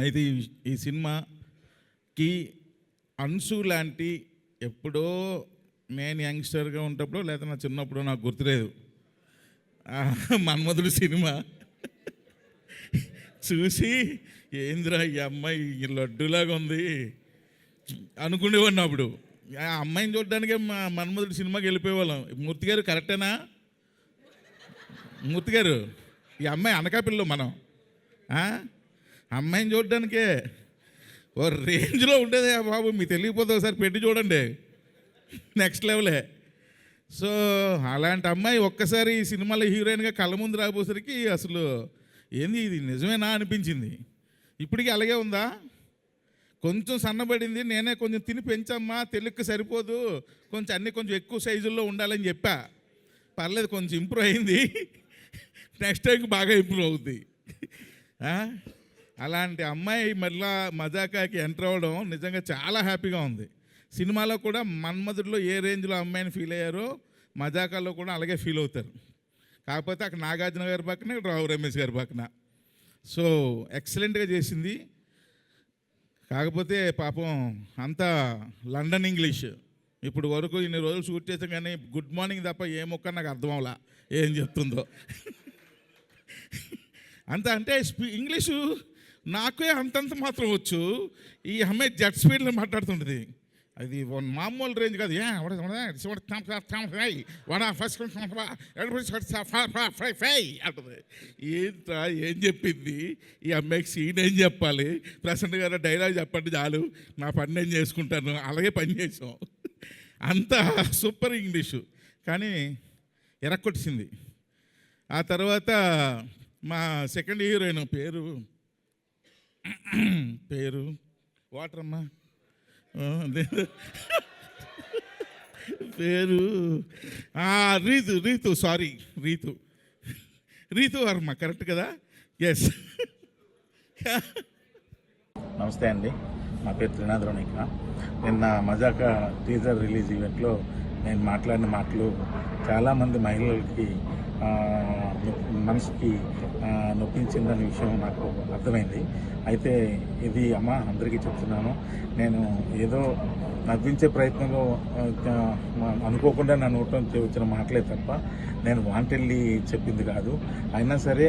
అయితే ఈ సినిమాకి అన్సు లాంటి ఎప్పుడో నేను యంగ్స్టర్గా ఉన్నప్పుడు లేదా నా చిన్నప్పుడు నాకు గుర్తులేదు, మన్మధుడు సినిమా చూసి ఏంద్రా ఈ అమ్మాయి ఈ లడ్డులాగా ఉంది అనుకునేవాడిని. అప్పుడు ఆ అమ్మాయిని చూడడానికే మా మన్మధుడు సినిమాకి వెళ్ళిపోయేవాళ్ళం. మూర్తి గారు కరెక్టేనా? మూర్తి గారు, ఈ అమ్మాయి అనకాపిల్లో మనం అమ్మాయిని చూడడానికే ఓ రేంజ్లో ఉండేది బాబు. మీకు తెలియకపోతే ఒకసారి పెట్టి చూడండి, నెక్స్ట్ లెవెలే. సో అలాంటి అమ్మాయి ఒక్కసారి ఈ సినిమాలో హీరోయిన్గా కళ్ళ ముందు రాబోసరికి అసలు ఏంది ఇది నిజమేనా అనిపించింది. ఇప్పటికీ అలాగే ఉందా? కొంచెం సన్నబడింది, నేనే కొంచెం తిని పెంచమ్మా, తెలుగుకి సరిపోదు, కొంచెం అన్నీ కొంచెం ఎక్కువ సైజుల్లో ఉండాలని చెప్పా. పర్లేదు, కొంచెం ఇంప్రూవ్ అయింది, నెక్స్ట్ టైంకి బాగా ఇంప్రూవ్ అవుద్ది. అలాంటి అమ్మాయి మళ్ళా మజాకాకి ఎంటర్ అవ్వడం నిజంగా చాలా హ్యాపీగా ఉంది. సినిమాలో కూడా మన్మధుడిలో ఏ రేంజ్లో అమ్మాయిని ఫీల్ అయ్యారో మజాకాలో కూడా అలాగే ఫీల్ అవుతారు. కాకపోతే అక్కడ నాగార్జున గారి పక్కన, ఇక్కడ రావు రమేష్ గారి పక్కన. సో ఎక్సలెంట్గా చేసింది. కాకపోతే పాపం అంతా లండన్ ఇంగ్లీష్. ఇప్పుడు వరకు ఇన్ని రోజులు షూట్ చేసాం కానీ గుడ్ మార్నింగ్ తప్ప ఏ మొక్క నాకు అర్థం అవలా ఏం చెప్తుందో. అంత అంటే ఇంగ్లీషు నాకే అంతంత మాత్రం వచ్చు. ఈ అమ్మాయి జెట్ స్పీడ్లో మాట్లాడుతుంటుంది. అది మామూలు రేంజ్ కాదు. అంటుంది. ఏంట్రా ఏం చెప్పింది ఈ అమ్మాయికి? సీన్ ఏం చెప్పాలి? ప్రసన్న గారు డైలాగ్ చెప్పండి చాలు, నా పని నేను చేసుకుంటాను. అలాగే పని చేసాం. అంత సూపర్ ఇంగ్లీషు, కానీ ఎరక్కొట్టింది. ఆ తర్వాత మా సెకండ్ హీరోయిన్ పేరు వాటరమ్మా, పేరు రీతు వర్మ, కరెక్ట్ కదా? ఎస్. నమస్తే అండి, నా పేరు త్రినాథ్. నిన్న మజాకా టీజర్ రిలీజ్ ఈవెంట్లో నేను మాట్లాడిన మాటలు చాలామంది మహిళలకి మనసుకి నొప్పించిందనే విషయం నాకు అర్థమైంది. అయితే ఇది అందరికీ చెప్తున్నాను, నేను ఏదో నవ్వించే ప్రయత్నంలో అనుకోకుండా నా నోట్లో వచ్చిన మాటలే తప్ప నేను వాంటెళ్ళి చెప్పింది కాదు. అయినా సరే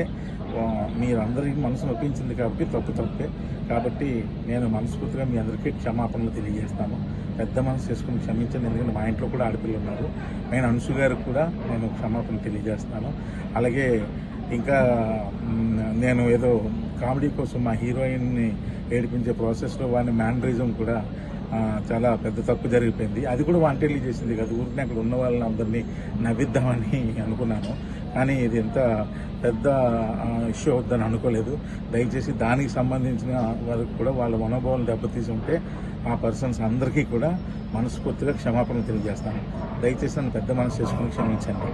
మీరందరికీ మనసు నొప్పించింది కాబట్టి తప్పే. కాబట్టి నేను మనస్ఫూర్తిగా మీ అందరికీ క్షమాపణలు తెలియజేస్తాను. పెద్ద మనసు చేసుకుని క్షమించండి, ఎందుకంటే మా ఇంట్లో కూడా ఆడపిల్లలు ఉన్నారు. నేను అన్సు గారికి కూడా నేను క్షమాపణ తెలియజేస్తాను. అలాగే ఇంకా నేను ఏదో కామెడీ కోసం మా హీరోయిన్ని ఏడిపించే ప్రాసెస్లో వాడిని మ్యానరిజం కూడా చాలా పెద్ద తప్పు జరిగిపోయింది. అది కూడా వాంటెళ్ళి చేసింది కాదు, ఊరికి అక్కడ ఉన్న వాళ్ళని అందరినీ నవ్విద్దామని అనుకున్నాను. కానీ ఇది ఎంత పెద్ద ఇష్యూ అవుద్దని అనుకోలేదు. దయచేసి దానికి సంబంధించిన వారికి కూడా వాళ్ళ మనోభావాలు దెబ్బతీసి ఉంటే ఆ పర్సన్స్ అందరికీ కూడా మనస్ఫూర్తిగా క్షమాపణలు తెలియజేస్తాను. దయచేసి నన్ను పెద్ద మనసు చేసుకుని క్షమించండి.